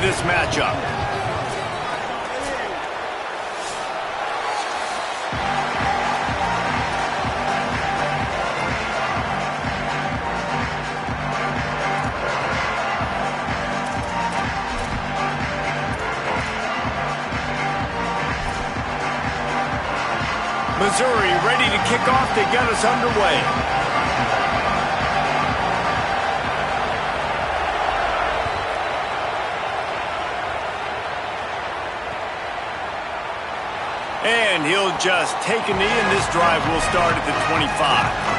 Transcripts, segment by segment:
this matchup. Missouri ready to kick off to get us underway. And he'll just take a knee, and this drive will start at the 25.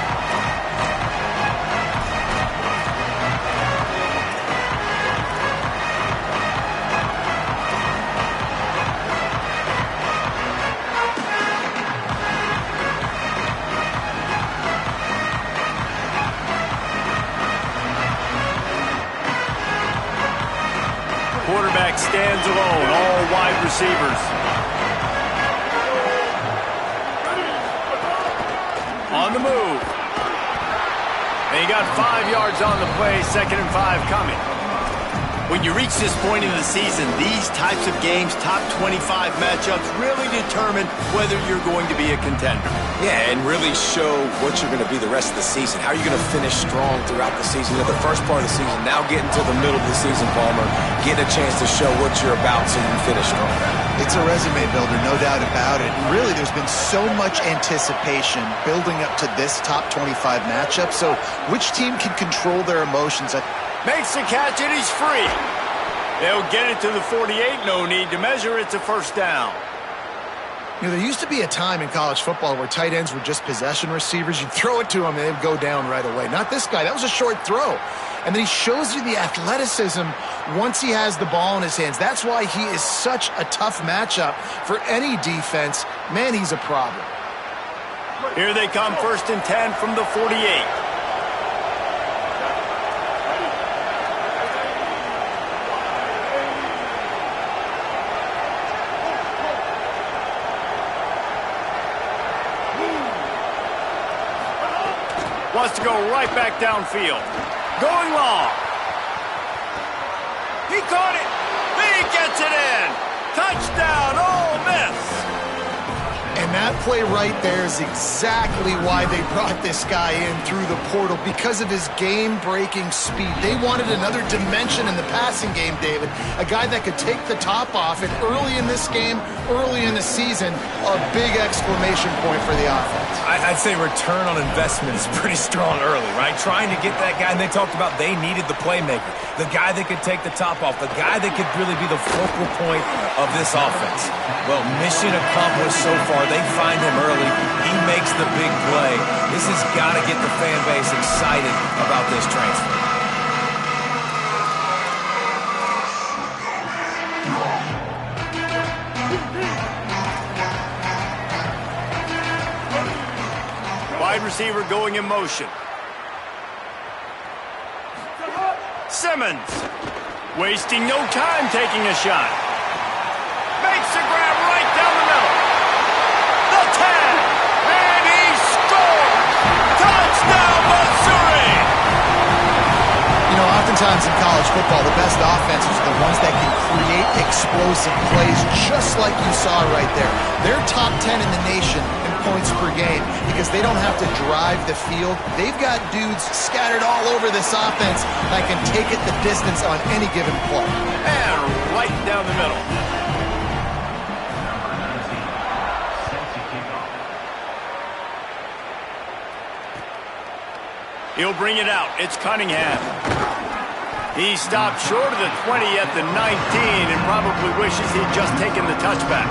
Quarterback stands alone, all wide receivers. On the move. And he got 5 yards on the play, 2nd and 5 coming. When you reach this point in the season, these types of games, top 25 matchups, really determine whether you're going to be a contender. Yeah, and really show what you're going to be the rest of the season. How are you going to finish strong throughout the season? The first part of the season, now getting to the middle of the season, Palmer, getting a chance to show what you're about so you can finish strong. It's a resume builder, no doubt about it. And really, there's been so much anticipation building up to this top 25 matchup. So which team can control their emotions? Makes the catch, and he's free. They'll get it to the 48. No need to measure. It's a first down. You know, there used to be a time in college football where tight ends were just possession receivers. You'd throw it to them, and they'd go down right away. Not this guy. That was a short throw. And then he shows you the athleticism once he has the ball in his hands. That's why he is such a tough matchup for any defense. Man, he's a problem. Here they come, 1st and 10 from the 48. Wants to go right back downfield. Going long. He caught it. He gets it in. Touchdown, Ole Miss. And that play right there is exactly why they brought this guy in through the portal, because of his game-breaking speed. They wanted another dimension in the passing game, David, a guy that could take the top off, and early in this game, early in the season, a big exclamation point for the offense. I'd say return on investment is pretty strong early, right? Trying to get that guy, and they talked about they needed the playmaker, the guy that could take the top off, the guy that could really be the focal point of this offense. Well, mission accomplished so far. They find him early. He makes the big play. This has got to get the fan base excited about this transfer. Wide receiver going in motion. Simmons, wasting no time taking a shot. Makes the grab right down the middle. The 10, and he scores! Touchdown, Missouri! You know, oftentimes in college football, the best offenses are the ones that can create explosive plays, just like you saw right there. They're top 10 in the nation in points per game because they don't have to drive the field. They've got dudes scattered all over this offense that can take it the distance on any given play. And right down the middle. He'll bring it out. It's Cunningham. He stopped short of the 20 at the 19 and probably wishes he'd just taken the touchback.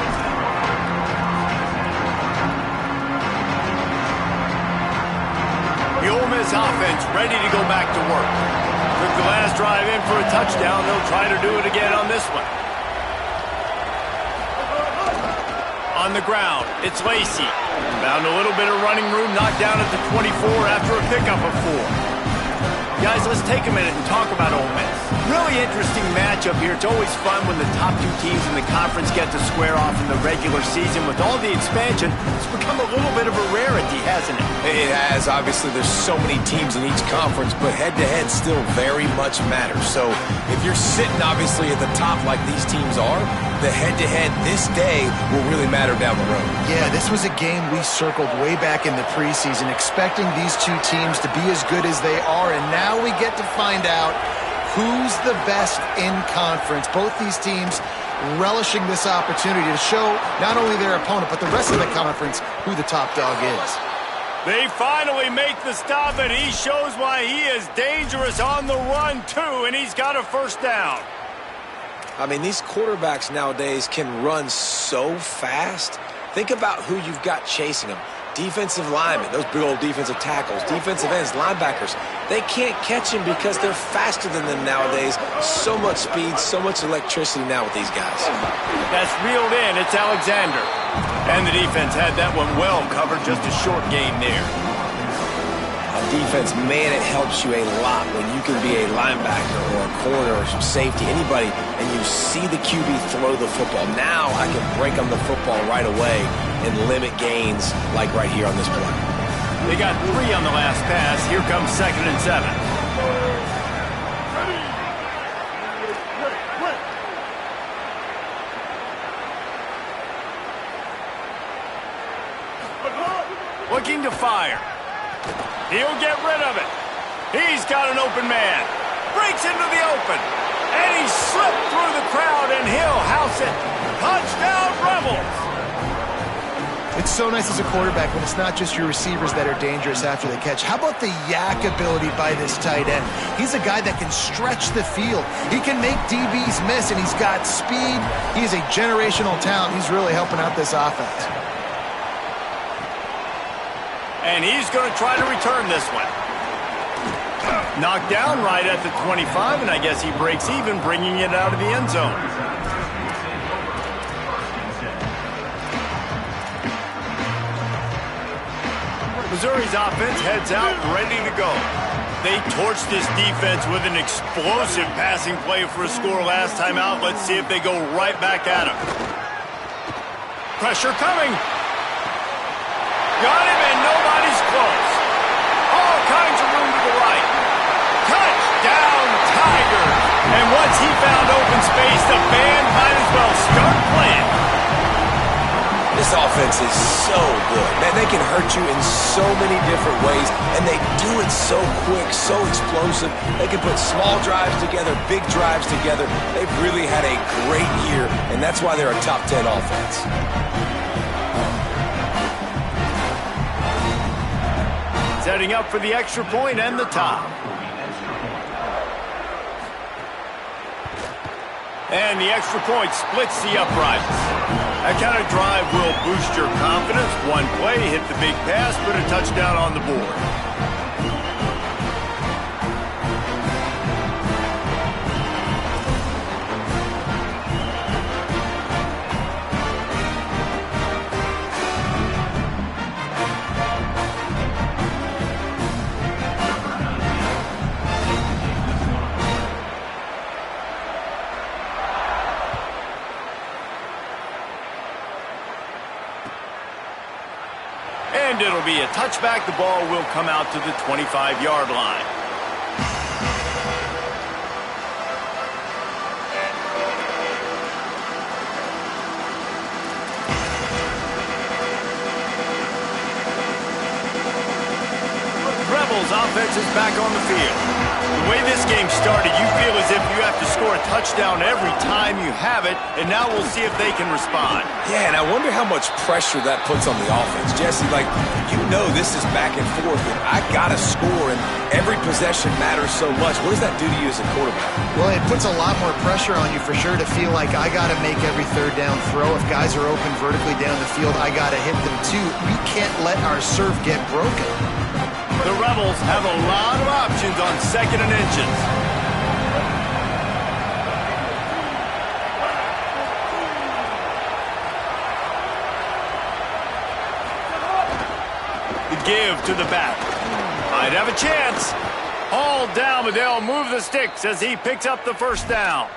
The Ole Miss offense ready to go back to work. Took the last drive in for a touchdown. They'll try to do it again on this one. On the ground, it's Lacey. Found a little bit of running room, knocked down at the 24 after a pickup of 4. Guys, let's take a minute and talk about Ole Miss. Really interesting matchup here. It's always fun when the top two teams in the conference get to square off in the regular season. With all the expansion, it's become a little bit of a rarity, hasn't it? It has. Obviously, there's so many teams in each conference, but head-to-head still very much matters. So if you're sitting, obviously, at the top like these teams are, the head-to-head this day will really matter down the road. Yeah, this was a game we circled way back in the preseason, expecting these two teams to be as good as they are, and now we get to find out who's the best in conference. Both these teams relishing this opportunity to show not only their opponent, but the rest of the conference who the top dog is. They finally make the stop, and he shows why he is dangerous on the run, too, and he's got a first down. I mean, these quarterbacks nowadays can run so fast. Think about who you've got chasing them. Defensive linemen, those big old defensive tackles, defensive ends, linebackers. They can't catch him because they're faster than them nowadays. So much speed, so much electricity now with these guys. That's reeled in. It's Alexander. And the defense had that one well covered. Just a short gain there. On defense, man, it helps you a lot when you can be a linebacker or a corner or some safety, anybody, and you see the QB throw the football. Now I can break on the football right away and limit gains like right here on this play. They got 3 on the last pass. Here comes 2nd and 7. Looking to fire. He'll get rid of it. He's got an open man. Breaks into the open. And he slipped through the crowd, and he'll house it. Touchdown, Rebels. It's so nice as a quarterback when it's not just your receivers that are dangerous after the catch. How about the yak ability by this tight end? He's a guy that can stretch the field. He can make DBs miss, and he's got speed. He's a generational talent. He's really helping out this offense. And he's going to try to return this one. Knocked down right at the 25, and I guess he breaks even, bringing it out of the end zone. Missouri's offense heads out, ready to go. They torched this defense with an explosive passing play for a score last time out. Let's see if they go right back at him. Pressure coming. Got him, and nobody's close. All kinds of room to the right. Touchdown, Tigers. And once he found open space, the band might as well start playing. This offense is so good. Man, they can hurt you in so many different ways, and they do it so quick, so explosive. They can put small drives together, big drives together. They've really had a great year, and that's why they're a top 10 offense. Setting up for the extra point and the top. And the extra point splits the uprights. That kind of drive will boost your confidence. One play, hit the big pass, put a touchdown on the board. And it'll be a touchback. The ball will come out to the 25-yard line. Rebels offense is back on the field. The way this game started, you feel as if you have to score a touchdown every time you have it, and now we'll see if they can respond. Yeah, and I wonder how much pressure that puts on the offense. Jesse, like, you know this is back and forth, and I got to score, and every possession matters so much. What does that do to you as a quarterback? Well, it puts a lot more pressure on you for sure to feel like I got to make every third down throw. If guys are open vertically down the field, I got to hit them too. We can't let our serve get broken. The Rebels have a lot of options on 2nd and inches. The give to the back. Might have a chance. All held down, but they'll move the sticks as he picks up the first down.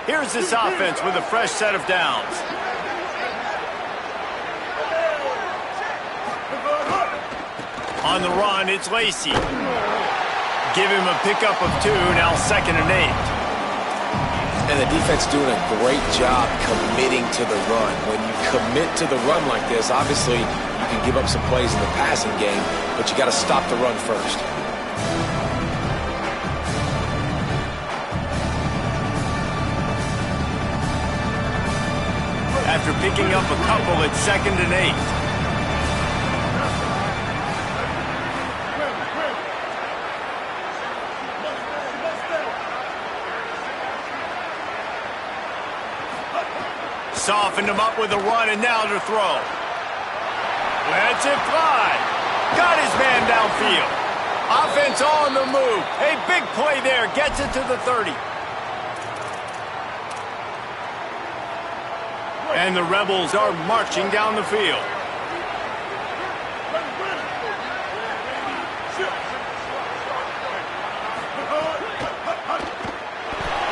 Here's this offense with a fresh set of downs. On the run, it's Lacey. Give him a pickup of 2, now 2nd and 8. And the defense doing a great job committing to the run. When you commit to the run like this, obviously you can give up some plays in the passing game, but you got to stop the run first. After picking up a couple, it's 2nd and 8. Softened him up with a run, and now to throw. Lets it fly. Got his man downfield. Offense on the move. A big play there. Gets it to the 30. And the Rebels are marching down the field.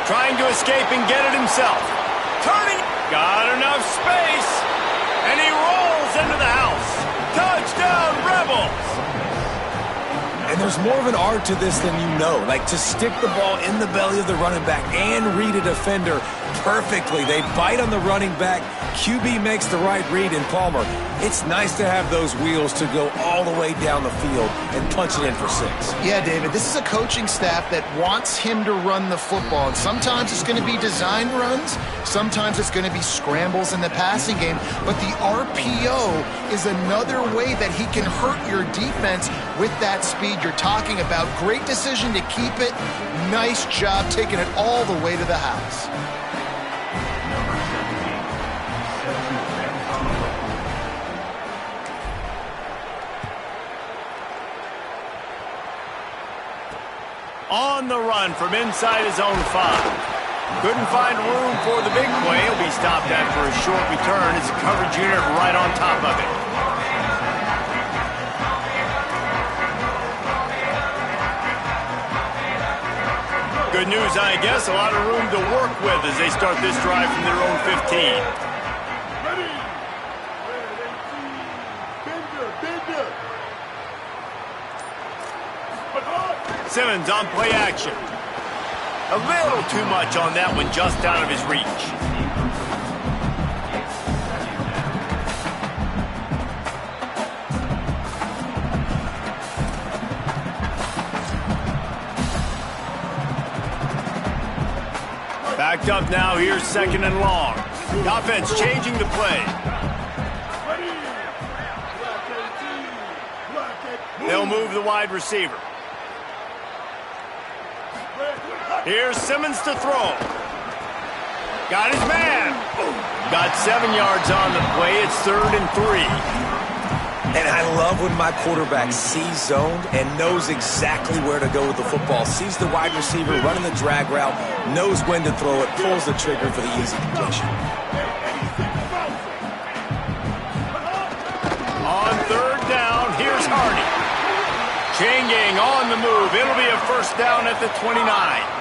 Trying to escape and get it himself. Turning. Got enough space. And he rolls into the house. Touchdown, Rebels. And there's more of an art to this than you know. Like to stick the ball in the belly of the running back and read a defender perfectly. They bite on the running back. QB makes the right read in Palmer. It's nice to have those wheels to go all the way down the field and punch it in for 6. Yeah, David, this is a coaching staff that wants him to run the football. And sometimes it's going to be design runs. Sometimes it's going to be scrambles in the passing game. But the RPO is another way that he can hurt your defense with that speed you're talking about. Great decision to keep it. Nice job taking it all the way to the house. On the run from inside his own 5. Couldn't find room for the big play. He'll be stopped after a short return. It's a coverage unit right on top of it. Good news, I guess. A lot of room to work with as they start this drive from their own 15. Simmons on play action. A little too much on that one, just out of his reach. Backed up now, here's 2nd and long. The offense changing the play. They'll move the wide receiver. Here's Simmons to throw. Got his man. Got 7 yards on the play. It's 3rd and 3. And I love when my quarterback sees zoned and knows exactly where to go with the football. Sees the wide receiver running the drag route, knows when to throw it, pulls the trigger for the easy completion. On 3rd down, here's Hardy. Chain gang on the move. It'll be a first down at the 29.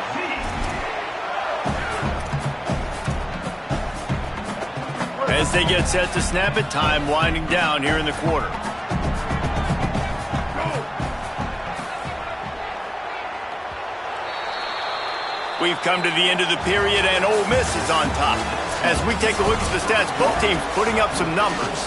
As they get set to snap it, time winding down here in the quarter. We've come to the end of the period, and Ole Miss is on top. As we take a look at the stats, both teams putting up some numbers.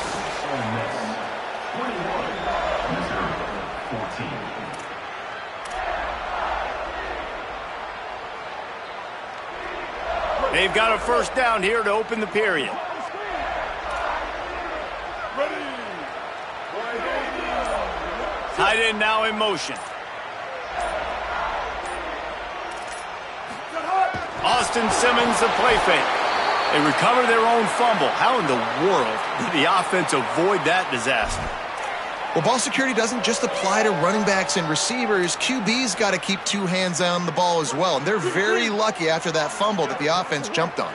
They've got a first down here to open the period. Tight end now in motion. Austin Simmons, the play fake. They recover their own fumble. How in the world did the offense avoid that disaster? Well, ball security doesn't just apply to running backs and receivers. QB's got to keep two hands on the ball as well. And they're very lucky after that fumble that the offense jumped on.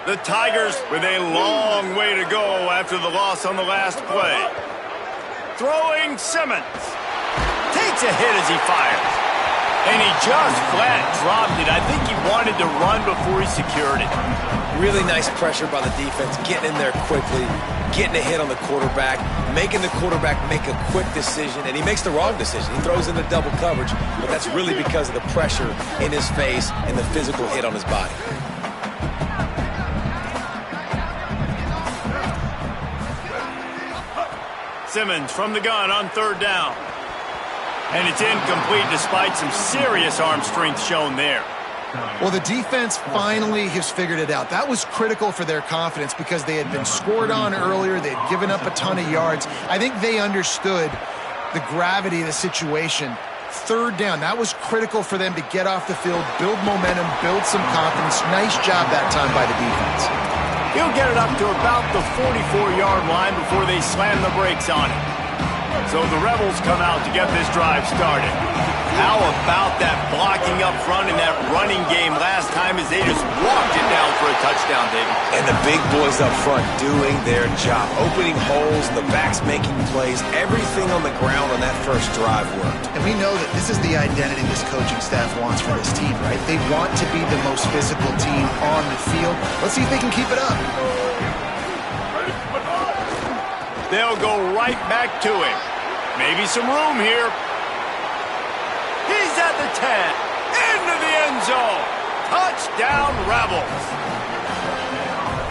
The Tigers with a long way to go after the loss on the last play. Throwing Simmons. Takes a hit as he fires. And he just flat dropped it. I think he wanted to run before he secured it. Really nice pressure by the defense, getting in there quickly, getting a hit on the quarterback, making the quarterback make a quick decision, and he makes the wrong decision. He throws into double coverage, but that's really because of the pressure in his face and the physical hit on his body. Simmons from the gun on third down. And it's incomplete despite some serious arm strength shown there. Well, the defense finally has figured it out. That was critical for their confidence because they had been scored on earlier. They had given up a ton of yards. I think they understood the gravity of the situation. Third down, that was critical for them to get off the field, build momentum, build some confidence. Nice job that time by the defense. He'll get it up to about the 44-yard line before they slam the brakes on it. So the Rebels come out to get this drive started. How about that blocking up front in that running game last time as they just walked it down for a touchdown, David? And the big boys up front doing their job. Opening holes, the backs making plays. Everything on the ground on that first drive worked. And we know that this is the identity this coaching staff wants for this team, right? They want to be the most physical team on the field. Let's see if they can keep it up. They'll go right back to him. Maybe some room here. He's at the 10. Into the end zone. Touchdown, Rebels.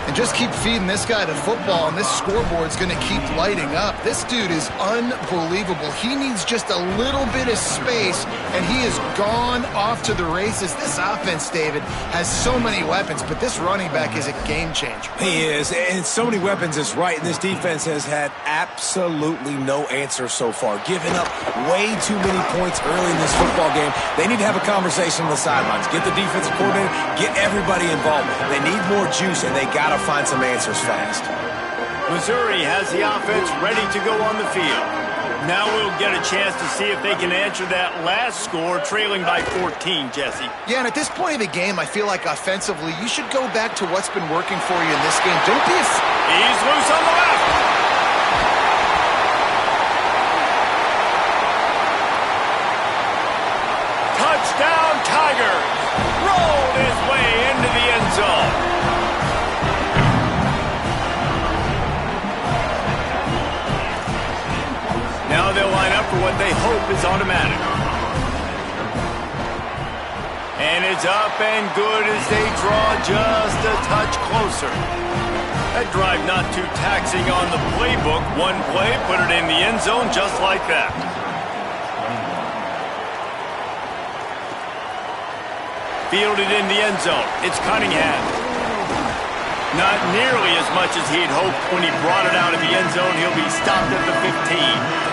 And just keep feeding this guy the football, and this scoreboard's going to keep lighting up. This dude is unbelievable. He needs just a little bit of space, and he has gone off to the races. This offense, David, has so many weapons, but this running back is a game changer. He is, and so many weapons is right, and this defense has had absolutely no answer so far. Giving up way too many points early in this football game. They need to have a conversation on the sidelines. Get the defensive coordinator, get everybody involved. They need more juice, and they got to find some answers fast. Missouri has the offense ready to go on the field. Now we'll get a chance to see if they can answer that last score, trailing by 14, Jesse. Yeah, and at this point of the game, I feel like offensively, you should go back to what's been working for you in this game. Don't be He's loose on the left. Touchdown, Tigers. Rolled his way into the end zone. Now they'll line up for what they hope is automatic. And it's up and good as they draw just a touch closer. That drive not too taxing on the playbook. One play, put it in the end zone just like that. Fielded in the end zone. It's Cunningham. Not nearly as much as he'd hoped when he brought it out of the end zone. He'll be stopped at the 15.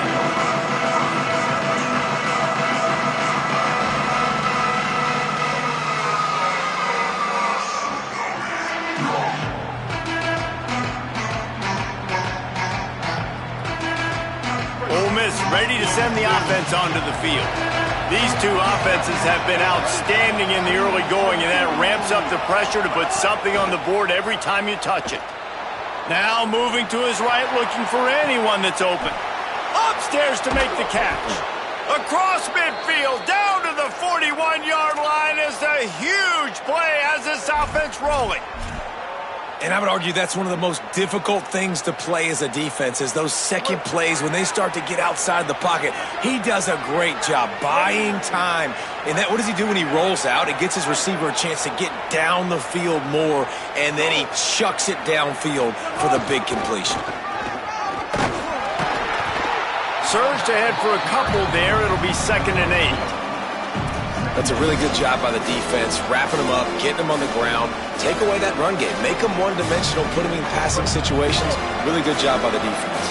Ready to send the offense onto the field. These two offenses have been outstanding in the early going, and that ramps up the pressure to put something on the board every time you touch it. Now moving to his right, looking for anyone that's open. Upstairs to make the catch. Across midfield, down to the 41-yard line is a huge play as this offense rolling. And I would argue that's one of the most difficult things to play as a defense is those second plays when they start to get outside the pocket. He does a great job buying time. And that, what does he do when he rolls out? It gets his receiver a chance to get down the field more, and then he chucks it downfield for the big completion. Surged ahead for a couple there. It'll be 2nd and 8. That's a really good job by the defense, wrapping them up, getting them on the ground. Take away that run game. Make them one-dimensional, put them in passing situations. Really good job by the defense.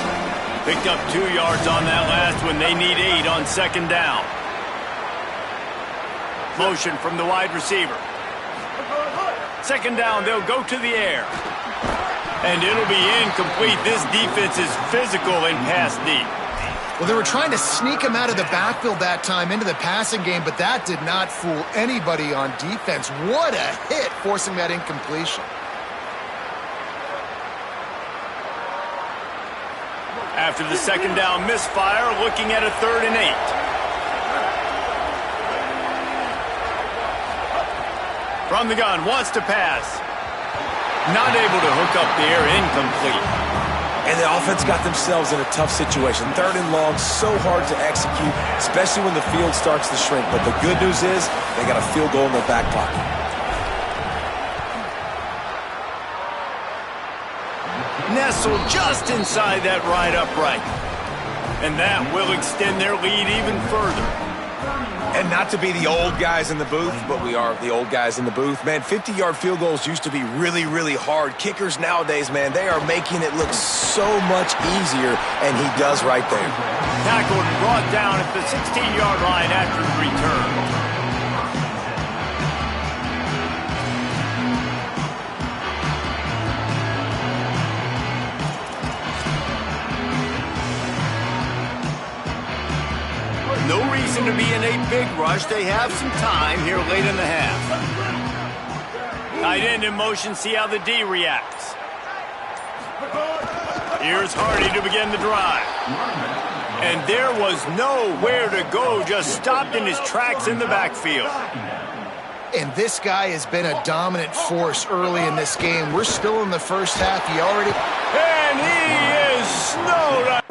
Picked up 2 yards on that last one. They need 8 on 2nd down. Motion from the wide receiver. 2nd down, they'll go to the air. And it'll be incomplete. This defense is physical and pass deep. Well, they were trying to sneak him out of the backfield that time into the passing game, but that did not fool anybody on defense. What a hit, forcing that incompletion. After the second down misfire, looking at a 3rd and 8. From the gun, wants to pass. Not able to hook up there, incomplete. And the offense got themselves in a tough situation. 3rd and long, so hard to execute, especially when the field starts to shrink. But the good news is they got a field goal in their back pocket. Nestled just inside that right upright. And that will extend their lead even further. And not to be the old guys in the booth, but we are the old guys in the booth. Man, 50-yard field goals used to be really, really hard. Kickers nowadays, man, they are making it look so much easier, and he does right there. Tackled and brought down at the 16-yard line after the return. No reason to be in a big rush. They have some time here late in the half. Tight end in motion, see how the D reacts. Here's Hardy to begin the drive. And there was nowhere to go, just stopped in his tracks in the backfield. And this guy has been a dominant force early in this game. We're still in the first half. He already... And he is snowed up.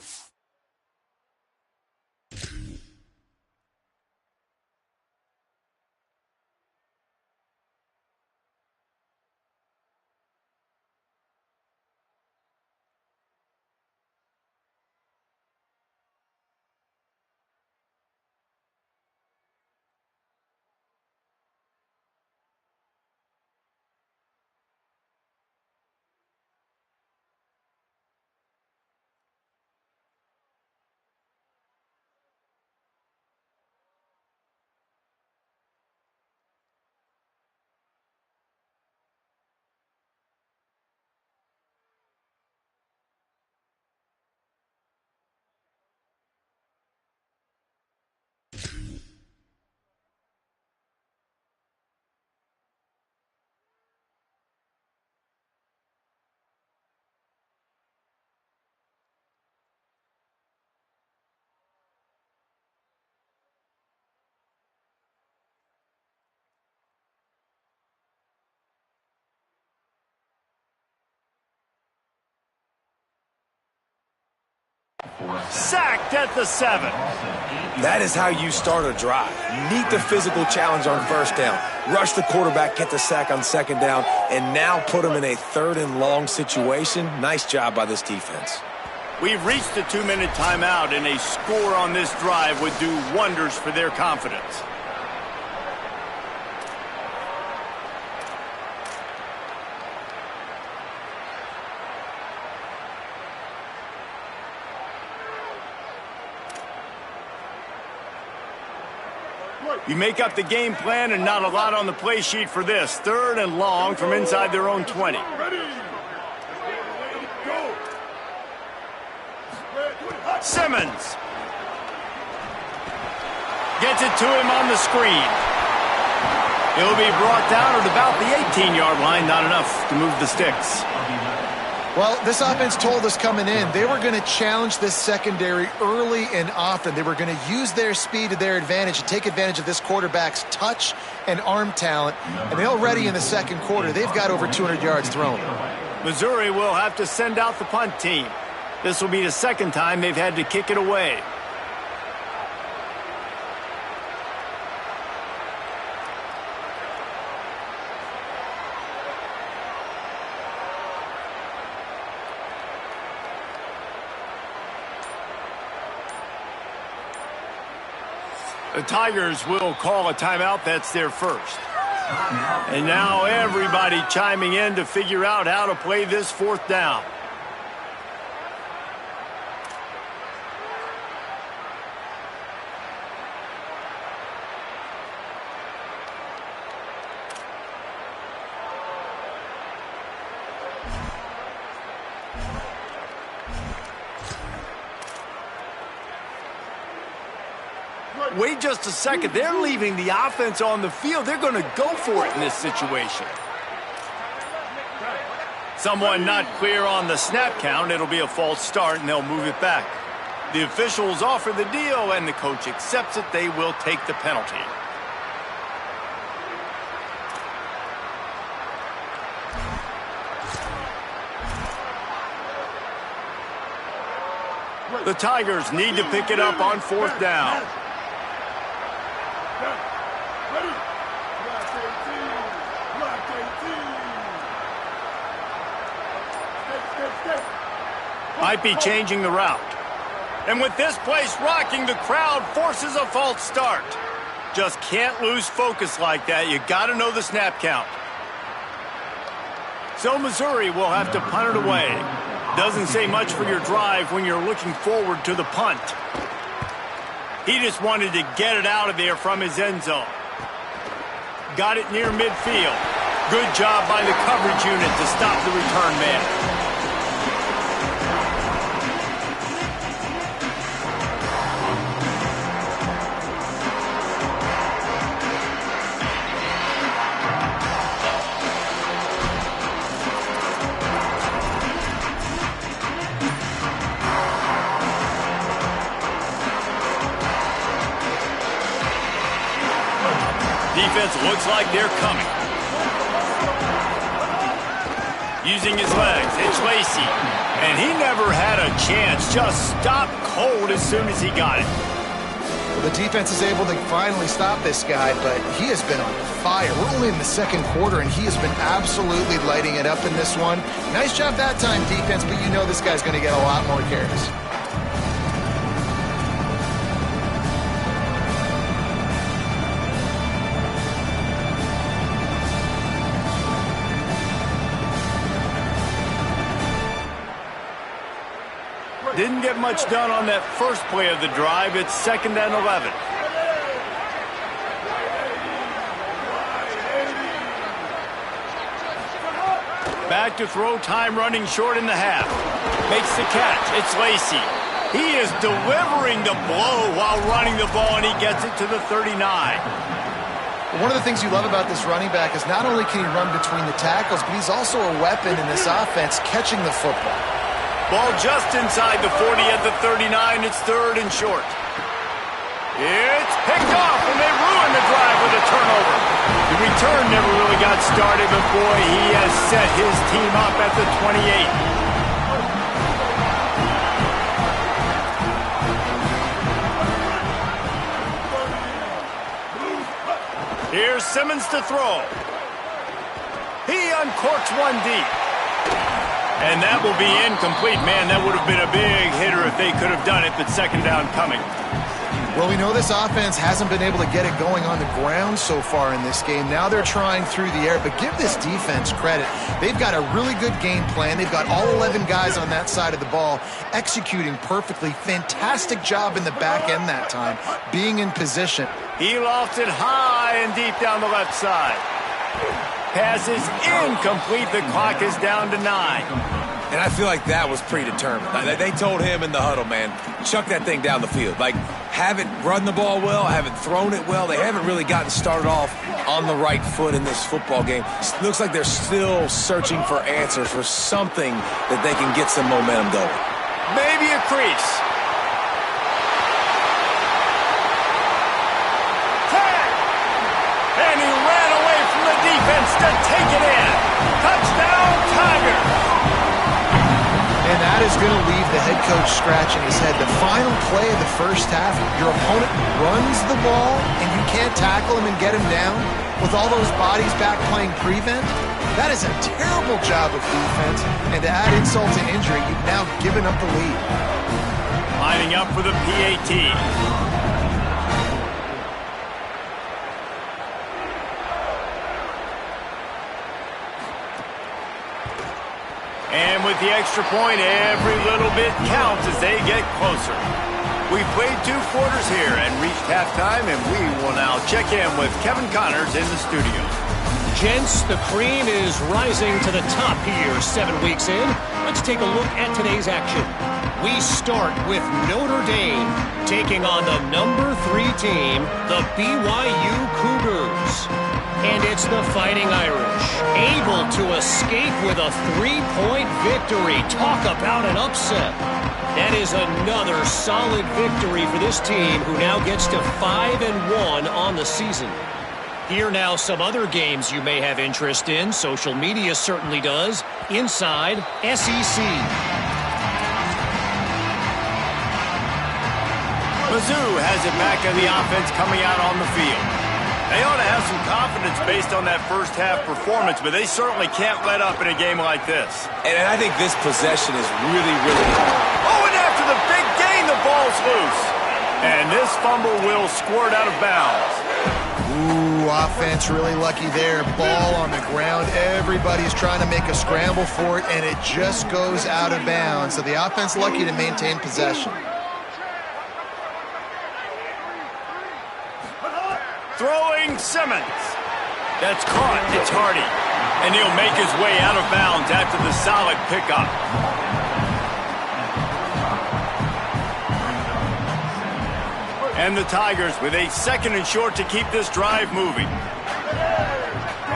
Sacked at the 7. That is how you start a drive. Meet the physical challenge on first down. Rush the quarterback, get the sack on second down, and now put him in a 3rd and long situation. Nice job by this defense. We've reached the 2-minute timeout, and a score on this drive would do wonders for their confidence. You make up the game plan and not a lot on the play sheet for this. 3rd and long from inside their own 20. Simmons gets it to him on the screen. He'll be brought down at about the 18-yard line. Not enough to move the sticks. Well, this offense told us coming in they were going to challenge this secondary early and often. They were going to use their speed to their advantage and take advantage of this quarterback's touch and arm talent. And they already in the second quarter, they've got over 200 yards thrown. Missouri will have to send out the punt team. This will be the second time they've had to kick it away. The Tigers will call a timeout. That's their first. And now everybody chiming in to figure out how to play this 4th down. Wait just a second. They're leaving the offense on the field. They're going to go for it in this situation. Someone not clear on the snap count. It'll be a false start, and they'll move it back. The officials offer the deal, and the coach accepts it. They will take the penalty. The Tigers need to pick it up on 4th down. Might be changing the route. And with this place rocking, the crowd forces a false start. Just can't lose focus like that. You got to know the snap count. So Missouri will have to punt it away. Doesn't say much for your drive when you're looking forward to the punt. He just wanted to get it out of there from his end zone. Got it near midfield. Good job by the coverage unit to stop the return man. Defense looks like they're coming. Using his legs, it's Lacey. And he never had a chance. Just stopped cold as soon as he got it. Well, the defense is able to finally stop this guy, but he has been on fire. We're only in the 2nd quarter, and he has been absolutely lighting it up in this one. Nice job that time, defense, but you know this guy's going to get a lot more carries. Didn't get much done on that first play of the drive. It's 2nd and 11. Back to throw, time running short in the half. Makes the catch. It's Lacey. He is delivering the blow while running the ball, and he gets it to the 39. One of the things you love about this running back is not only can he run between the tackles, but he's also a weapon in this offense catching the football. Ball just inside the 40 at the 39. It's 3rd and short. It's picked off, and they ruin the drive with a turnover. The return never really got started, but boy, he has set his team up at the 28. Here's Simmons to throw. He uncorks one deep. And that will be incomplete. Man, that would have been a big hitter if they could have done it, but 2nd down coming. Well, we know this offense hasn't been able to get it going on the ground so far in this game. Now they're trying through the air, but give this defense credit. They've got a really good game plan. They've got all 11 guys on that side of the ball executing perfectly. Fantastic job in the back end that time, being in position. He lofts it high and deep down the left side. Pass is incomplete. The clock is down to 9. And I feel like that was predetermined. They told him in the huddle, man, chuck that thing down the field. Like, haven't run the ball well, haven't thrown it well. They haven't really gotten started off on the right foot in this football game. It looks like they're still searching for answers, for something that they can get some momentum going. Maybe a crease. And he ran away from the defense to take it in. Touchdown, Tigers. And that is going to leave the head coach scratching his head. The final play of the first half, your opponent runs the ball, and you can't tackle him and get him down with all those bodies back playing prevent. That is a terrible job of defense. And to add insult to injury, you've now given up the lead. Lining up for the PAT. And with the extra point, every little bit counts as they get closer. We've played 2 quarters here and reached halftime, and we will now check in with Kevin Connors in the studio. gents, the cream is rising to the top here 7 weeks in. Let's take a look at today's action. We start with Notre Dame taking on the number 3 team, the BYU Cougars. And it's the Fighting Irish, able to escape with a 3-point victory. Talk about an upset. That is another solid victory for this team, who now gets to 5-1 on the season. Here now some other games you may have interest in. Social media certainly does. Inside SEC. Mizzou has it back in the offense coming out on the field. They ought to have some confidence based on that first half performance, but they certainly can't let up in a game like this. And I think this possession is really, really hard. Oh, and after the big gain, the ball's loose. And this fumble will squirt out of bounds. Ooh, offense really lucky there. Ball on the ground. Everybody's trying to make a scramble for it, and it just goes out of bounds. So the offense lucky to maintain possession. Throwing Simmons. That's caught. It's Hardy. And he'll make his way out of bounds after the solid pickup. And the Tigers with a 2nd and short to keep this drive moving.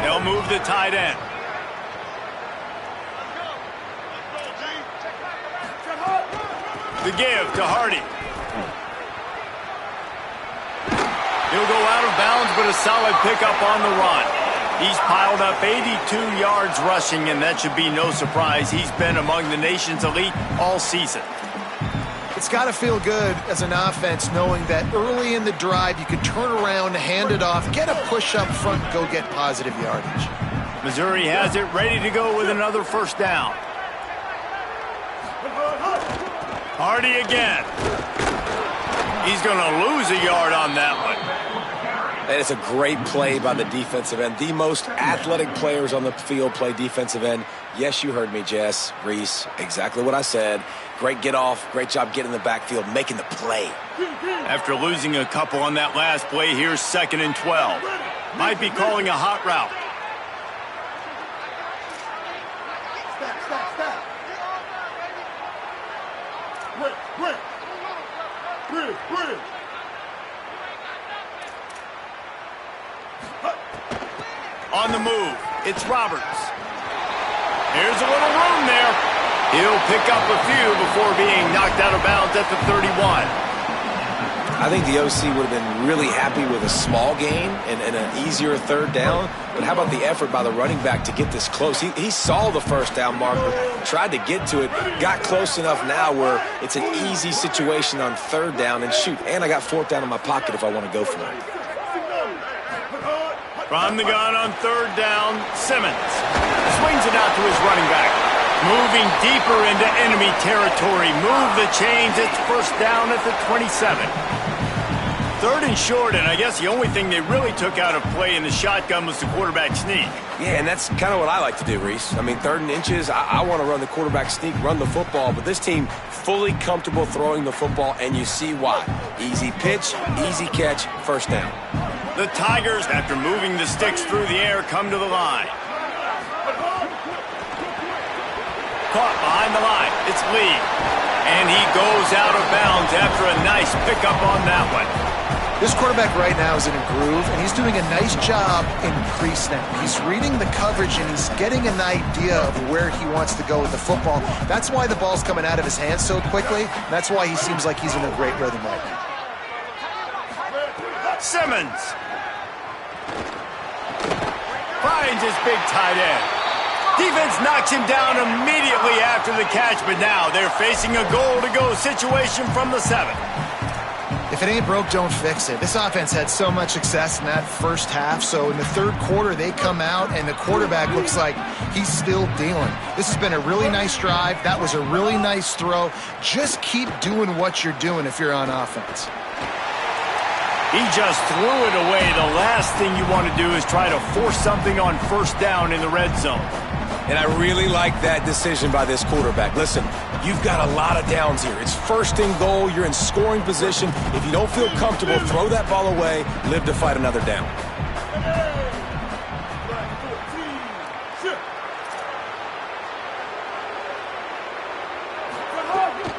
They'll move the tight end. The give to Hardy. He'll go out of bounds, but a solid pickup on the run. He's piled up 82 yards rushing, and that should be no surprise. He's been among the nation's elite all season. It's got to feel good as an offense knowing that early in the drive you can turn around, hand it off, get a push up front, and go get positive yardage. Missouri has it ready to go with another first down. Hardy again. He's going to lose a yard on that one. That is a great play by the defensive end. The most athletic players on the field play defensive end. Yes, you heard me, Jess, Reese. Exactly what I said. Great get off. Great job getting in the backfield, making the play. After losing a couple on that last play, here's 2nd and 12. Might be calling a hot route. On the move, it's Roberts. Here's a little room there. He'll pick up a few before being knocked out of bounds at the 31. I think the OC would have been really happy with a small gain and an easier 3rd down. But how about the effort by the running back to get this close? He saw the first down marker, tried to get to it, got close enough now where it's an easy situation on 3rd down. And shoot, and I got 4th down in my pocket if I want to go for it. From the gun on 3rd down, Simmons swings it out to his running back. Moving deeper into enemy territory. Move the chains. It's first down at the 27. 3rd and short, and I guess the only thing they really took out of play in the shotgun was the quarterback sneak. Yeah, and that's kind of what I like to do, Reese. I mean, 3rd and inches, I want to run the quarterback sneak, run the football, but this team fully comfortable throwing the football, and you see why. Easy pitch, easy catch, first down. The Tigers, after moving the sticks through the air, come to the line. Caught behind the line. It's Lee. And he goes out of bounds after a nice pickup on that one. This quarterback right now is in a groove, and he's doing a nice job in pre-snap. He's reading the coverage, and he's getting an idea of where he wants to go with the football. That's why the ball's coming out of his hands so quickly. That's why he seems like he's in a great rhythm right now. Simmons finds his big tight end. Defense knocks him down immediately after the catch, but now they're facing a goal-to-go situation from the 7. If it ain't broke, don't fix it. This offense had so much success in that first half, so in the 3rd quarter, they come out, and the quarterback looks like he's still dealing. This has been a really nice drive. That was a really nice throw. Just keep doing what you're doing if you're on offense. He just threw it away. The last thing you want to do is try to force something on first down in the red zone. And I really like that decision by this quarterback. Listen, you've got a lot of downs here. It's 1st and goal. You're in scoring position. If you don't feel comfortable, throw that ball away. Live to fight another down.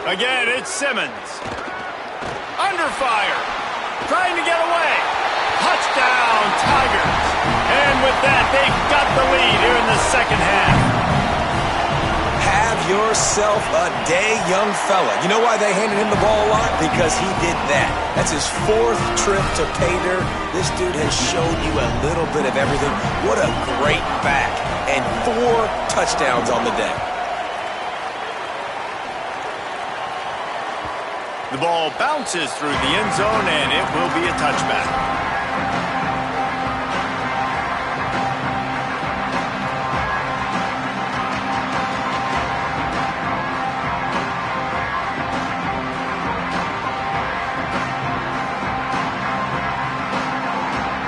Again, it's Simmons. Under fire. Trying to get away. Touchdown, Tigers. And with that, they've got the lead here in the second half. Have yourself a day, young fella. You know why they handed him the ball a lot? Because he did that. That's his 4th trip to pay dirt. This dude has shown you a little bit of everything. What a great back. And 4 touchdowns on the day. The ball bounces through the end zone, and it will be a touchback.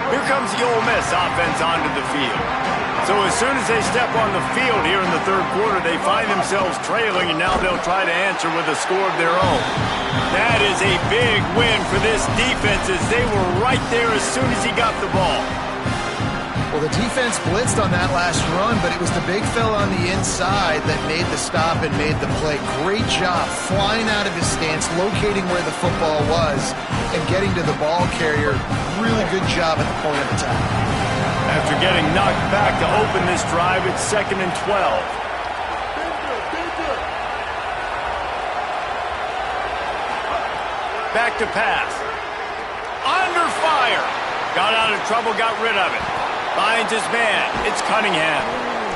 Here comes the Ole Miss offense onto the field. So as soon as they step on the field here in the third quarter, they find themselves trailing, and now they'll try to answer with a score of their own. That is a big win for this defense, as they were right there as soon as he got the ball. Well, the defense blitzed on that last run, but it was the big fella on the inside that made the stop and made the play. Great job flying out of his stance, locating where the football was, and getting to the ball carrier. Really good job at the point of attack. After getting knocked back to open this drive, it's 2nd and 12. Back to pass. Under fire. Got out of trouble, got rid of it. Finds his man. It's Cunningham.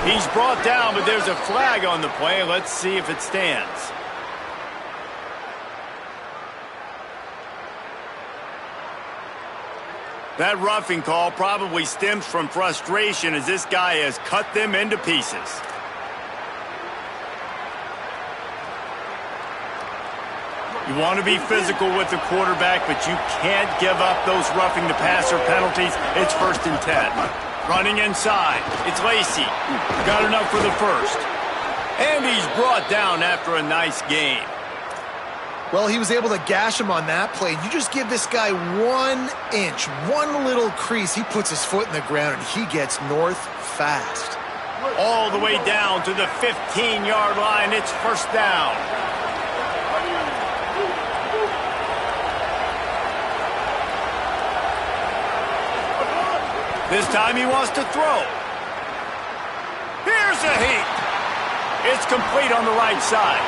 He's brought down, but there's a flag on the play. Let's see if it stands. That roughing call probably stems from frustration, as this guy has cut them into pieces. You want to be physical with the quarterback, but you can't give up those roughing the passer penalties. It's 1st and 10. Running inside. It's Lacey. Got enough for the first. And he's brought down after a nice gain. Well, he was able to gash him on that play. You just give this guy 1 inch, one little crease, he puts his foot in the ground, and he gets north fast. All the way down to the 15-yard line. It's 1st down. This time he wants to throw. Here's a heat. It's complete on the right side.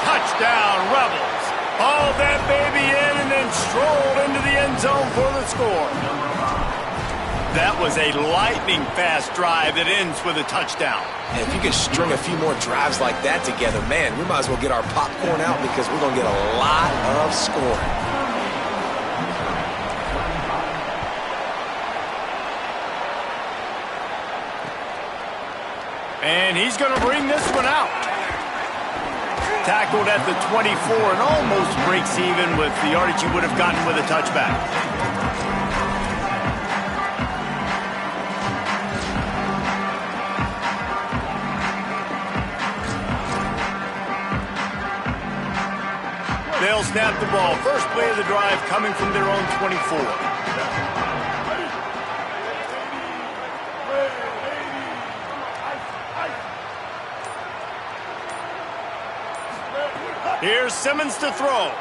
Touchdown, Rebels. Hauled that baby in and then strolled into the end zone for the score. That was a lightning-fast drive that ends with a touchdown. And if you can string a few more drives like that together, man, we might as well get our popcorn out, because we're going to get a lot of scoring. And he's going to bring this one out. Tackled at the 24 and almost breaks even with the yardage he would have gotten with a touchback. They'll snap the ball. First play of the drive coming from their own 24. Here's Simmons to throw.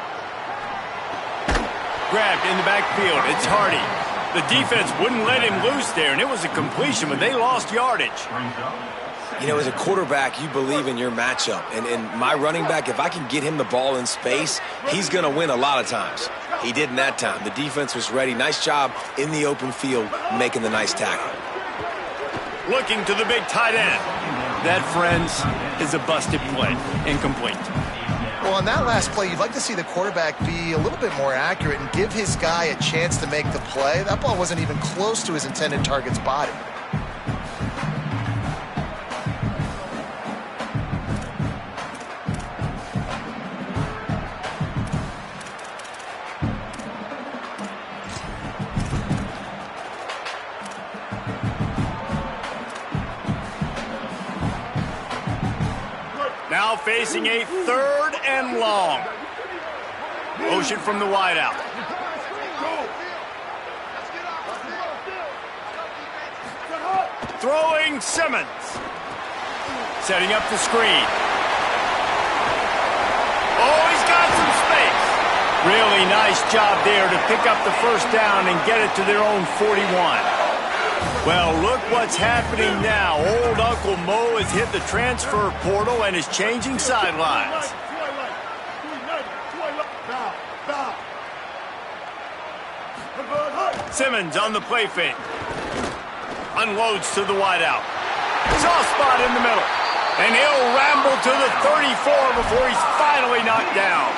Grabbed in the backfield. It's Hardy. The defense wouldn't let him loose there, and it was a completion, but they lost yardage. You know, as a quarterback, you believe in your matchup. And my running back, if I can get him the ball in space, he's going to win a lot of times. He did in that time. The defense was ready. Nice job in the open field making the nice tackle. Looking to the big tight end. That, friends, is a busted play. Incomplete. Well, on that last play, you'd like to see the quarterback be a little bit more accurate and give his guy a chance to make the play. That ball wasn't even close to his intended target's body. Now facing a 3rd and long. Motion from the wideout. Throwing Simmons. Setting up the screen. Oh, he's got Really nice job there to pick up the first down and get it to their own 41. Well, look what's happening now. Old Uncle Mo has hit the transfer portal and is changing sidelines. Simmons on the play fake. Unloads to the wideout. Soft spot in the middle. And he'll ramble to the 34 before he's finally knocked down.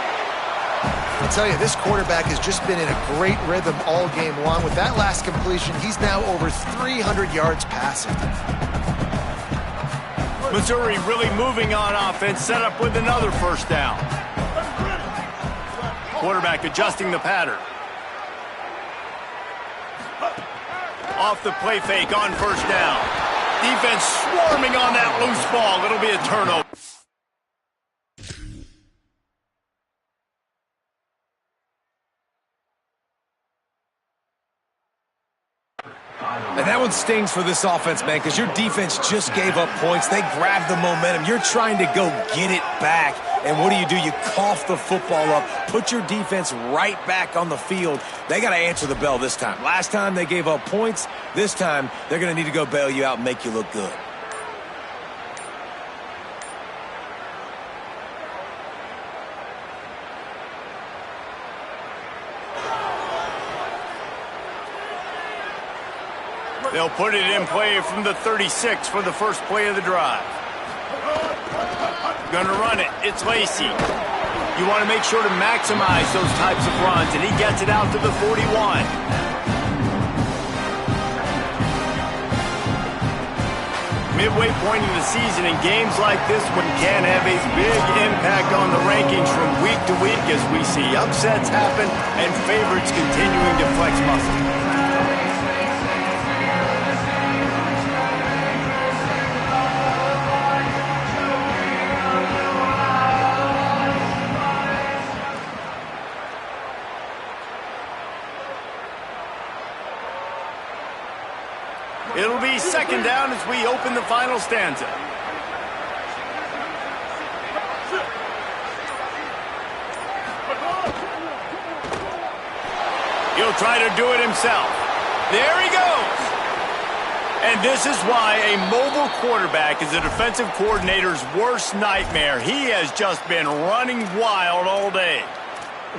I'll tell you, this quarterback has just been in a great rhythm all game long. With that last completion, he's now over 300 yards passing. Missouri really moving on offense, set up with another first down. Quarterback adjusting the pattern. Off the play fake on first down. Defense swarming on that loose ball. It'll be a turnover. And that one stings for this offense, man, because your defense just gave up points. They grabbed the momentum. You're trying to go get it back. And what do? You cough the football up, put your defense right back on the field. They got to answer the bell this time. Last time they gave up points. This time they're going to need to go bail you out and make you look good. They'll put it in play from the 36 for the first play of the drive. Gonna run it. It's Lacey. You want to make sure to maximize those types of runs, and he gets it out to the 41. Midway point in the season, and games like this one can have a big impact on the rankings from week to week as we see upsets happen and favorites continuing to flex muscle. It'll be second down as we open the final stanza. He'll try to do it himself. There he goes. And this is why a mobile quarterback is a defensive coordinator's worst nightmare. He has just been running wild all day.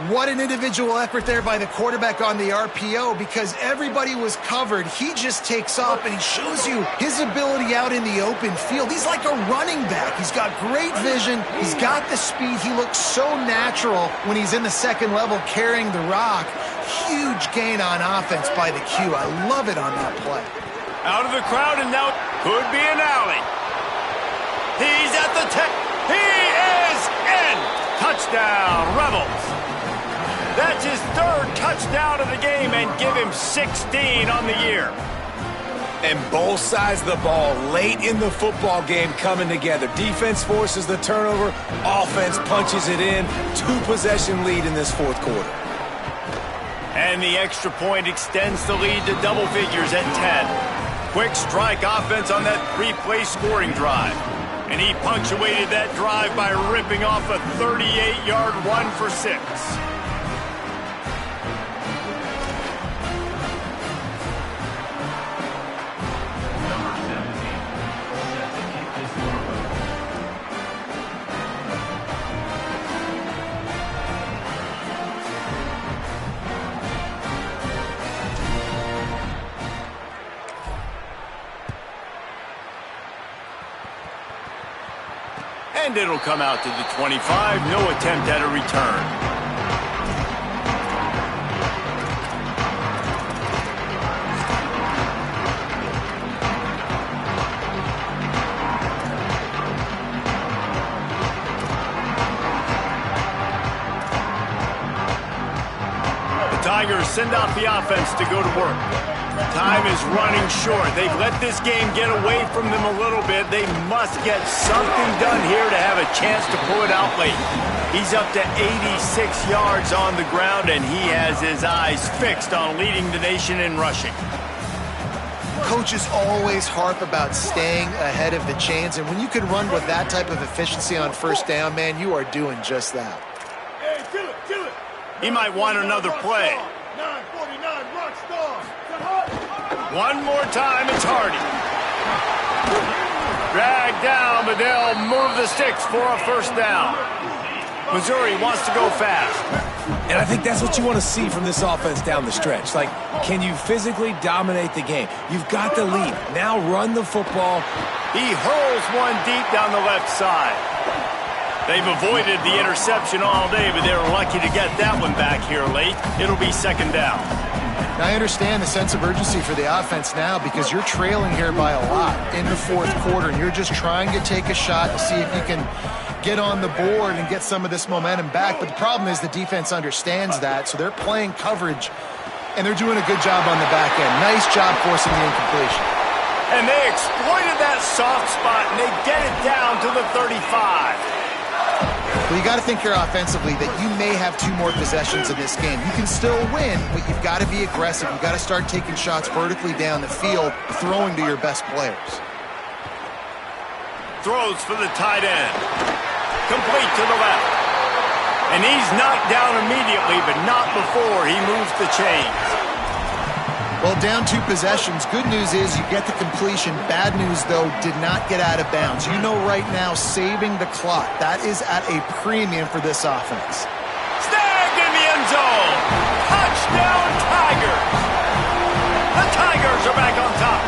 What an individual effort there by the quarterback on the RPO, because everybody was covered. He just takes off and he shows you his ability out in the open field. He's like a running back. He's got great vision. He's got the speed. He looks so natural when he's in the second level carrying the rock. Huge gain on offense by the Q. I love it on that play. Out of the crowd, and now could be an alley. He's at the 10. He is in. Touchdown, Rebels. That's his third touchdown of the game, and give him 16 on the year. And both sides of the ball late in the football game coming together. Defense forces the turnover. Offense punches it in. 2-possession lead in this fourth quarter. And the extra point extends the lead to double figures at 10. Quick strike offense on that 3-play scoring drive. And he punctuated that drive by ripping off a 38-yard run for 6. And it'll come out to the 25. No attempt at a return. The Tigers send out the offense to go to work. Time is running short. They've let this game get away from them a little bit. They must get something done here to have a chance to pull it out late. He's up to 86 yards on the ground, and he has his eyes fixed on leading the nation in rushing. Coaches always harp about staying ahead of the chains, and when you can run with that type of efficiency on first down, man, you are doing just that. He might want another play. 949 Rockstar. One more time, it's Hardy. Dragged down, but they'll move the sticks for a first down. Missouri wants to go fast. And I think that's what you want to see from this offense down the stretch. Like, can you physically dominate the game? You've got the lead. Now run the football. He hurls one deep down the left side. They've avoided the interception all day, but they're lucky to get that one back here late. It'll be second down. Now, I understand the sense of urgency for the offense now because you're trailing here by a lot in the fourth quarter, and you're just trying to take a shot to see if you can get on the board and get some of this momentum back. But the problem is the defense understands that, so they're playing coverage, and they're doing a good job on the back end. Nice job forcing the incompletion. And they exploited that soft spot, and they get it down to the 35. Well, you got to think here offensively that you may have 2 more possessions in this game. You can still win, but you've got to be aggressive. You've got to start taking shots vertically down the field, throwing to your best players. Throws for the tight end. Complete to the left. And he's knocked down immediately, but not before he moves the chains. Well, down 2 possessions. Good news is you get the completion. Bad news, though, did not get out of bounds. You know right now, saving the clock. That is at a premium for this offense. Snagged in the end zone. Touchdown, Tigers. The Tigers are back on top.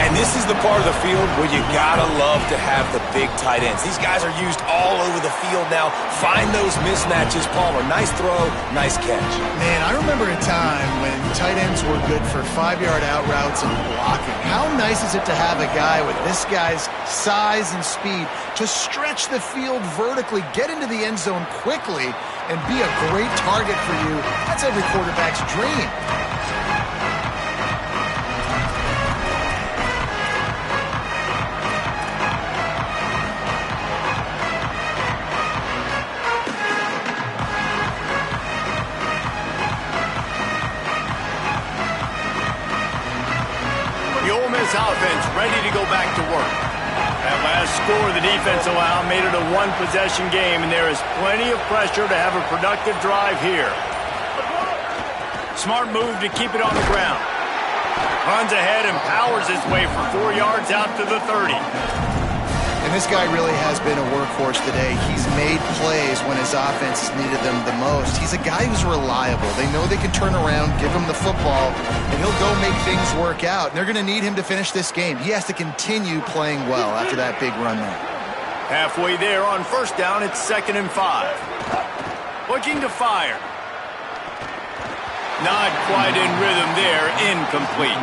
And this is the part of the field where you gotta love to have the big tight ends. These guys are used all over the field now. Find those mismatches. Palmer, nice throw, nice catch. Man, I remember a time when tight ends were good for 5-yard out routes and blocking. How nice is it to have a guy with this guy's size and speed to stretch the field vertically, get into the end zone quickly, and be a great target for you? That's every quarterback's dream. Offense ready to go back to work. That last score the defense allowed made it a 1-possession game, and there is plenty of pressure to have a productive drive here. Smart move to keep it on the ground. Runs ahead and powers his way for 4 yards out to the 30. And this guy really has been a workhorse today. He's made plays when his offense has needed them the most. He's a guy who's reliable. They know they can turn around, give him the football, and he'll go make things work out. And they're going to need him to finish this game. He has to continue playing well after that big run there. Halfway there on first down, it's 2nd and 5. Looking to fire. Not quite in rhythm there, incomplete.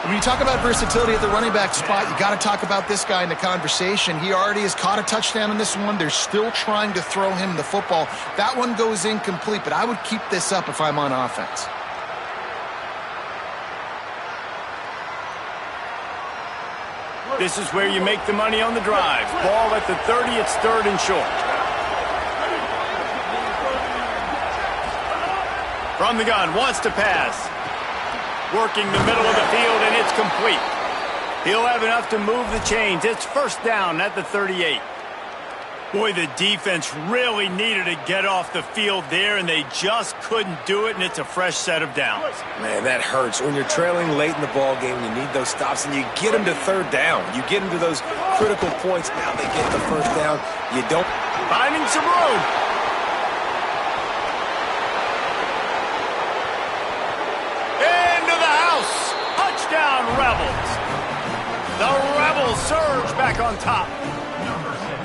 When you talk about versatility at the running back spot, you got to talk about this guy in the conversation. He already has caught a touchdown in this one. They're still trying to throw him the football. That one goes incomplete, but I would keep this up if I'm on offense. This is where you make the money on the drive. Ball at the 30, it's 3rd and short. From the gun, wants to pass. Working the middle of the field, and it's complete. He'll have enough to move the chains. It's first down at the 38. Boy, the defense really needed to get off the field there, and they just couldn't do it, and it's a fresh set of downs. Man, that hurts. When you're trailing late in the ball game, you need those stops, and you get them to 3rd down. You get them to those critical points. Now they get the first down. You don't. Finding some room. Touchdown, Rebels. The Rebels surge back on top.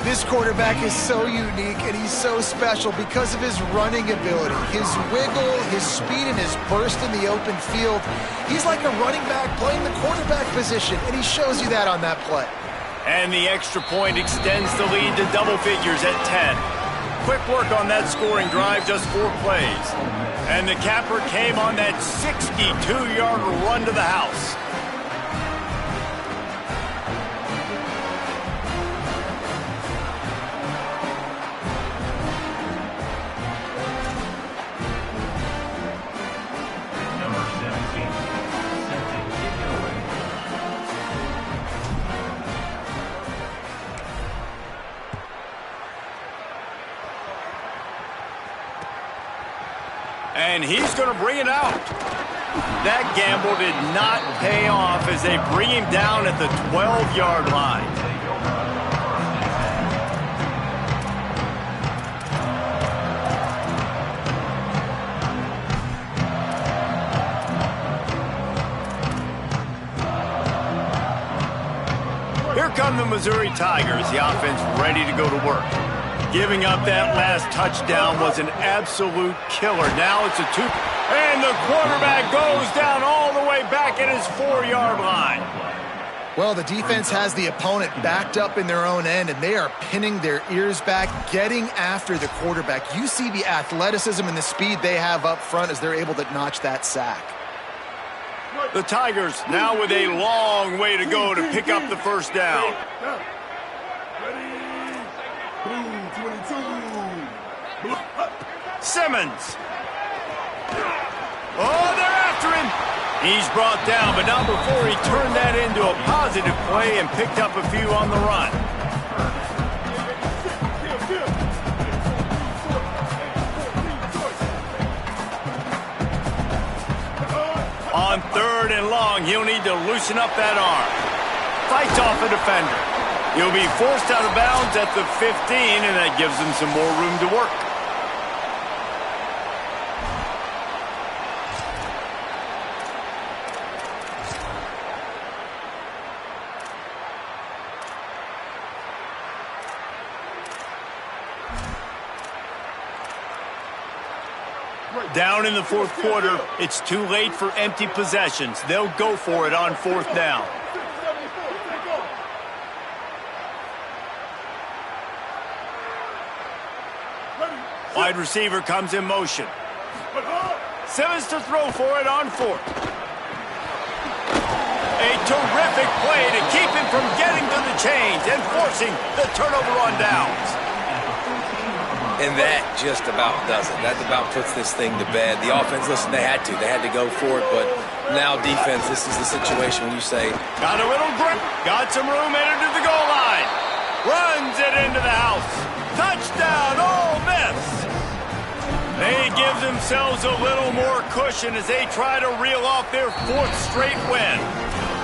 This quarterback is so unique, and he's so special because of his running ability, his wiggle, his speed, and his burst in the open field. He's like a running back playing the quarterback position, and he shows you that on that play. And the extra point extends the lead to double figures at 10. Quick work on that scoring drive, just 4 plays. And the capper came on that 62-yard run to the house. And he's going to bring it out. That gamble did not pay off as they bring him down at the 12-yard line. Here come the Missouri Tigers, the offense ready to go to work. Giving up that last touchdown was an absolute killer. Now it's a two, and the quarterback goes down all the way back at his 4-yard line. Well, the defense has the opponent backed up in their own end, and they are pinning their ears back, getting after the quarterback. You see the athleticism and the speed they have up front as they're able to notch that sack. The Tigers now with a long way to go to pick up the first down. Simmons. Oh, they're after him. He's brought down, but not before he turned that into a positive play and picked up a few on the run. On 3rd and long, he'll need to loosen up that arm. Fights off a defender. He'll be forced out of bounds at the 15, and that gives him some more room to work. Down in the 4th quarter, it's too late for empty possessions. They'll go for it on 4th down. Wide receiver comes in motion. Simmons to throw for it on 4th. A terrific play to keep him from getting to the chains and forcing the turnover on downs. And that just about does it. That about puts this thing to bed. The offense, listen, they had to go for it, but now defense, this is the situation when you say, got a little grip, got some room, entered to the goal line, runs it into the house, touchdown, Ole Miss. They give themselves a little more cushion as they try to reel off their 4th straight win.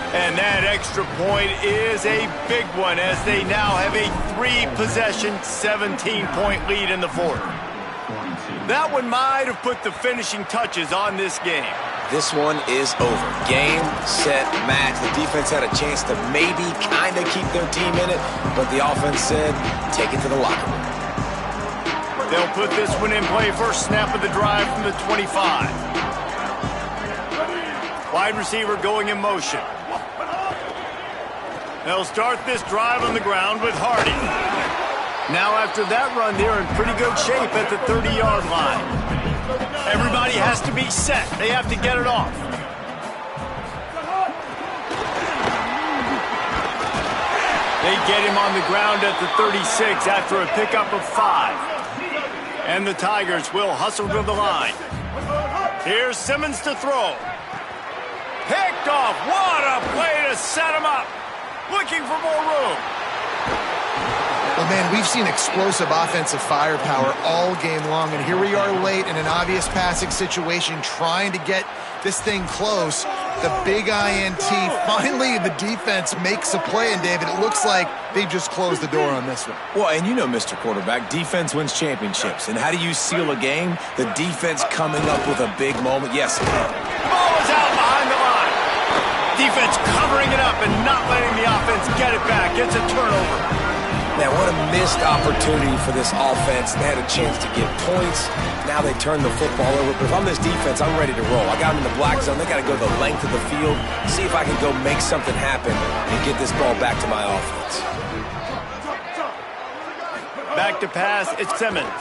And that extra point is a big one as they now have a 3-possession, 17-point lead in the 4th. That one might have put the finishing touches on this game. this one is over. Game, set, match. The defense had a chance to maybe kind of keep their team in it, but the offense said, take it to the locker room. They'll put this one in play first snap of the drive from the 25. Wide receiver going in motion. They'll start this drive on the ground with Hardy. Now after that run, they're in pretty good shape at the 30-yard line. Everybody has to be set. They have to get it off. They get him on the ground at the 36 after a pickup of 5. And the Tigers will hustle to the line. Here's Simmons to throw. Picked off. What a play to set him up. Looking for more room. Well, man, we've seen explosive offensive firepower all game long, and here we are late in an obvious passing situation trying to get this thing close. The big INT, finally the defense makes a play, and David, it looks like they've just closed the door on this one. Well, and you know, Mr. Quarterback, defense wins championships. And how do you seal a game? The defense coming up with a big moment. Yes. Ball is out behind the line. Defense covering it up and not letting the offense get it back. It's a turnover. Man, what a missed opportunity for this offense. They had a chance to get points. Now they turn the football over. But if I'm this defense, I'm ready to roll. I got them in the black zone. They got to go the length of the field, see if I can go make something happen and get this ball back to my offense. Back to pass, it's Simmons.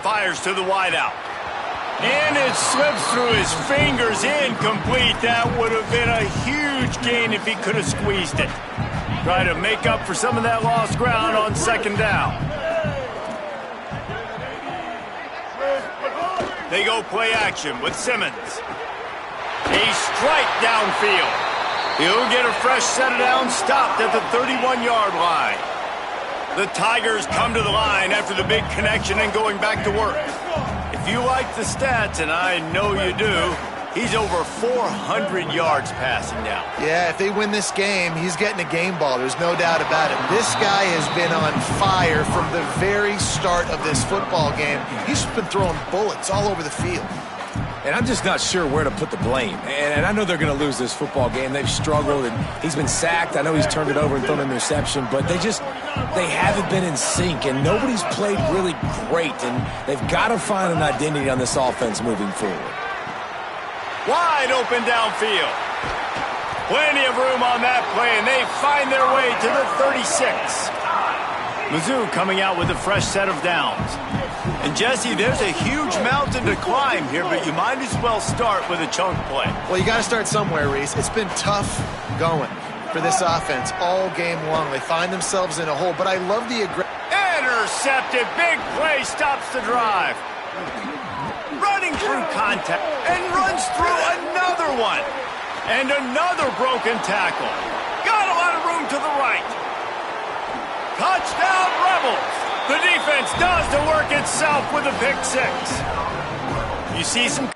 Fires to the wideout. And it slips through his fingers, incomplete. That would have been a huge gain if he could have squeezed it. Try to make up for some of that lost ground on second down. They go play action with Simmons. A strike downfield. He'll get a fresh set of downs stopped at the 31-yard line. The Tigers come to the line after the big connection and going back to work. If If you like the stats, and I know you do, he's over 400 yards passing now. Yeah, if they win this game, he's getting a game ball. There's no doubt about it. This guy has been on fire from the very start of this football game. He's been throwing bullets all over the field. And I'm just not sure where to put the blame. And I know they're going to lose this football game. They've struggled, and he's been sacked. I know he's turned it over and thrown an interception, but they haven't been in sync, and nobody's played really great, and they've got to find an identity on this offense moving forward. Wide open downfield. Plenty of room on that play, and they find their way to the 36. Mizzou coming out with a fresh set of downs. And, Jesse, there's a huge mountain to climb here, but you might as well start with a chunk play. Well, you got to start somewhere, Reese. It's been tough going for this offense all game long. They find themselves in a hole, but I love the intercepted. Big play stops the drive. Running through contact and runs through another one. And another broken tackle. Got a lot of room to the right. Touchdown, Rebels. The defense does the work itself with a pick six. You see some